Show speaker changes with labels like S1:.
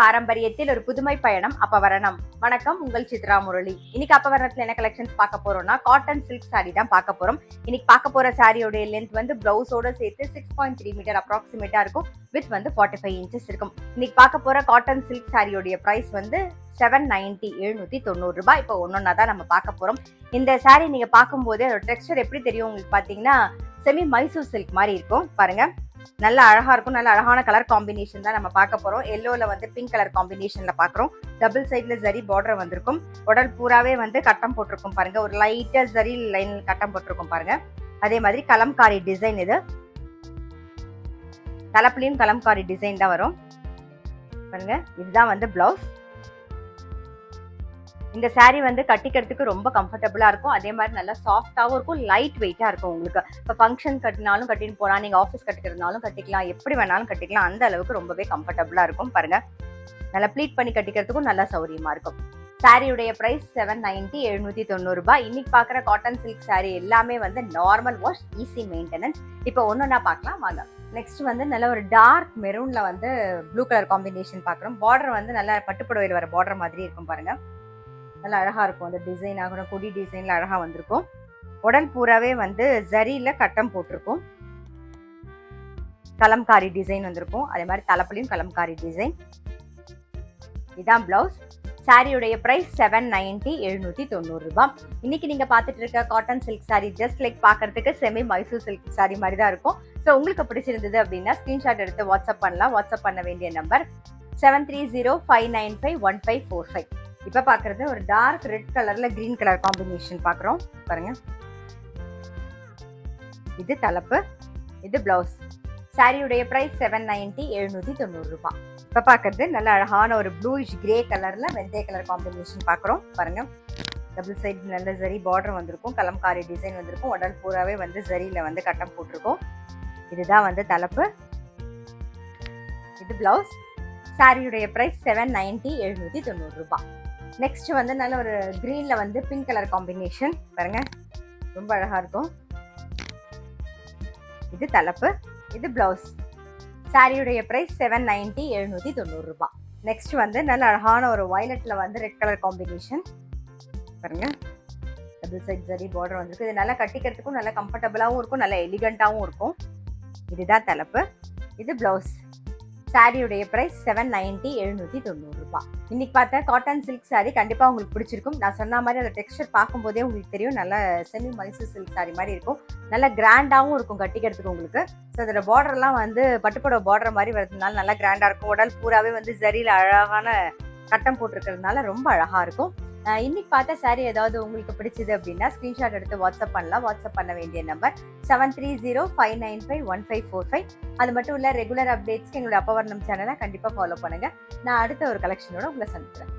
S1: பாரம்பரியத்தில் ஒரு புதுமை பயணம் அப்பவரணம். வணக்கம், உங்கள் சித்ரா முரளி. இன்னைக்கு அப்பவரணத்துல என்ன கலெக்ஷன்ஸ் பார்க்க போறோம்னா காட்டன் சில்க் சாரி தான் பார்க்க போறோம். இன்னைக்கு பார்க்க போற சாரியோட லென்த் வந்து பிளவுஸோட சேர்த்து 6.3 மீட்டர் அப்ராக்சிமேட்டா இருக்கும். வித் வந்து 45 இன்ச்சஸ் இருக்கும். இன்னைக்கு பார்க்க போற காட்டன் சில்க் சாரியோட பிரைஸ் வந்து 790 790 ரூபாய். இப்போ ஒன்னொன்னா தான் நம்ம பார்க்க போறோம். இந்த சாரி நீங்க பார்க்கும்போது அதோட டெக்ஸ்டர் எப்படி தெரியும் உங்களுக்கு பாத்தீங்கன்னா செமி மைசூர் சில்க் மாதிரி இருக்கும். பாருங்க, நல்ல அழகா இருக்கும். நல்ல அழகான கலர் காம்பினேஷன் தான் நம்ம பார்க்க போறோம். எல்லோல வந்து பிங்க் கலர் காம்பினேஷன்ல பாக்குறோம். டபுள் சைட்ல ஜரி பார்டர் வந்திருக்கும். உடல் பூராவே வந்து கட்டம் போட்டிருக்கும். பாருங்க, ஒரு லைட்டா ஜரி லைன் கட்டம் போட்டிருக்கும். பாருங்க, அதே மாதிரி கலம்காரி டிசைன். இது தலைப்புலையும் கலம்காரி டிசைன் தான் வரும். பாருங்க, இதுதான் வந்து பிளவுஸ். இந்த சாரீ வந்து கட்டிக்கிறதுக்கு ரொம்ப கம்ஃபர்டபுளா இருக்கும். அதே மாதிரி நல்லா சாஃப்டாவும் இருக்கும், லைட் வெயிட்டா இருக்கும். உங்களுக்கு இப்போ ஃபங்க்ஷன் கட்டினாலும் கட்டின்னு போகலாம், நீங்க ஆஃபீஸ் கட்டிக்கிறதுனாலும் கட்டிக்கலாம், எப்படி வேணாலும் கட்டிக்கலாம். அந்த அளவுக்கு ரொம்பவே கம்ஃபர்டபுளா இருக்கும். பாருங்க, நல்லா ப்ளீட் பண்ணி கட்டிக்கிறதுக்கும் நல்லா சௌரியமா இருக்கும். சாரியுடைய பிரைஸ் 790 790 ரூபாய். இன்னைக்கு பாக்குற காட்டன் சில்க் சாரி எல்லாமே வந்து நார்மல் வாஷ், ஈஸி மெயின்டெனன்ஸ். இப்போ ஒன்னொன்னா பார்க்கலாம் வாங்க. நெக்ஸ்ட் வந்து நல்ல ஒரு டார்க் மெரூன்ல வந்து ப்ளூ கலர் காம்பினேஷன் பாக்குறோம். பார்டர் வந்து நல்ல பட்டுப்புடவையில் வர பார்டர் மாதிரி இருக்கும். பாருங்க, நல்லா அழகா இருக்கும். அந்த டிசைன் ஆகணும், கொடி டிசைன்ல அழகா வந்திருக்கும். உடல் பூராவே வந்து ஜரியில கட்டம் போட்டிருக்கும். கலம்காரி டிசைன் வந்திருக்கும். அதே மாதிரி தலைப்புலையும் கலம்காரி டிசைன். இதான் பிளவுஸ். சாரியுடைய பிரைஸ் 790 790 ரூபாய். இன்னைக்கு நீங்க பாத்துட்டு இருக்க cotton silk sorry just like பாக்குறதுக்கு செமி மைசூர் சில்க் சாரி மாதிரி தான் இருக்கும். ஸோ உங்களுக்கு பிடிச்சிருந்தது அப்படின்னா ஸ்கிரீன்ஷாட் எடுத்து வாட்ஸ்அப் பண்ணலாம். வாட்ஸ்அப் பண்ண வேண்டிய நம்பர் 7305951545. இப்ப பாக்குறது ஒரு டார்க் ரெட் கலர்ல கிரீன் கலர் காம்பினேஷன் பாக்குறோம். பாருங்க, இது தலைப்பு, இது பிளவுஸ். சாரியுடைய பிரைஸ் 790 790 ரூபாய். இப்ப பாக்குறது நல்ல அழகான ஒரு ப்ளூயிஷ் கிரே கலர்ல வெந்தய கலர் காம்பினேஷன் பாக்குறோம். பாருங்க, டபுள் சைடு நல்ல ஜரி பார்டர் வந்திருக்கும். கலம்காரி டிசைன் வந்திருக்கும். உடல் பூராவே வந்து ஜரியில வந்து கட்டம் போட்டிருக்கும். இதுதான் வந்து தலைப்பு, இது பிளவுஸ். சாரியுடைய பிரைஸ் 790 790 ரூபாய். நெக்ஸ்ட் வந்து நல்ல ஒரு கிரீன்ல வந்து பிங்க் கலர் காம்பினேஷன். பாருங்க, ரொம்ப அழகா இருக்கும். இது தலைப்பு, இது பிளவுஸ். சாரியுடைய பிரைஸ் 790 790 ரூபாய். நெக்ஸ்ட் வந்து நல்ல அழகான ஒரு வயலட்ல வந்து ரெட் கலர் காம்பினேஷன். பாருங்க, டபுள் சைட் ஜரி பார்டர் வந்திருக்கு. இது நல்லா கட்டிக்கிறதுக்கும் நல்லா கம்ஃபர்டபுளாகவும் இருக்கும், நல்லா எலிகண்டாகவும் இருக்கும். இதுதான் தலைப்பு, இது பிளவுஸ். சாரியுடைய பிரைஸ் 790 790 ரூபாய். இன்னைக்கு பார்த்த காட்டன் சில்க் சாரி கண்டிப்பா உங்களுக்கு பிடிச்சிருக்கும். நான் சொன்ன மாதிரி அந்த டெக்ஸ்டர் பார்க்கும்போதே உங்களுக்கு தெரியும், நல்ல செமி மைசூர் சில்க் சாரி மாதிரி இருக்கும். நல்ல கிராண்டாவும் இருக்கும் கட்டிக்கிறதுக்கு உங்களுக்கு. ஸோ அதோட பார்டர்லாம் வந்து பட்டுப்பட பார்டர் மாதிரி வரதுனால நல்லா கிராண்டா இருக்கும். உடல் பூராவே வந்து ஜரியில அழகான கட்டம் போட்டிருக்கிறதுனால ரொம்ப அழகா இருக்கும். இன்னைக்கு பார்த்த சாரி ஏதாவது உங்களுக்கு பிடிச்சது அப்படின்னா ஸ்கிரீன்ஷாட் எடுத்து வாட்ஸ்அப் பண்ணலாம். வாட்ஸ்அப் பண்ண வேண்டிய நம்பர் 7305951545. அது மட்டும் இல்ல, ரெகுலர் அப்டேட்ஸ்க்கு எங்களுடைய அப்பவர்ணம் சேனலை கண்டிப்பா ஃபாலோ பண்ணுங்க. நான் அடுத்த ஒரு கலெக்ஷனோட உங்களை சந்திக்கிறேன்.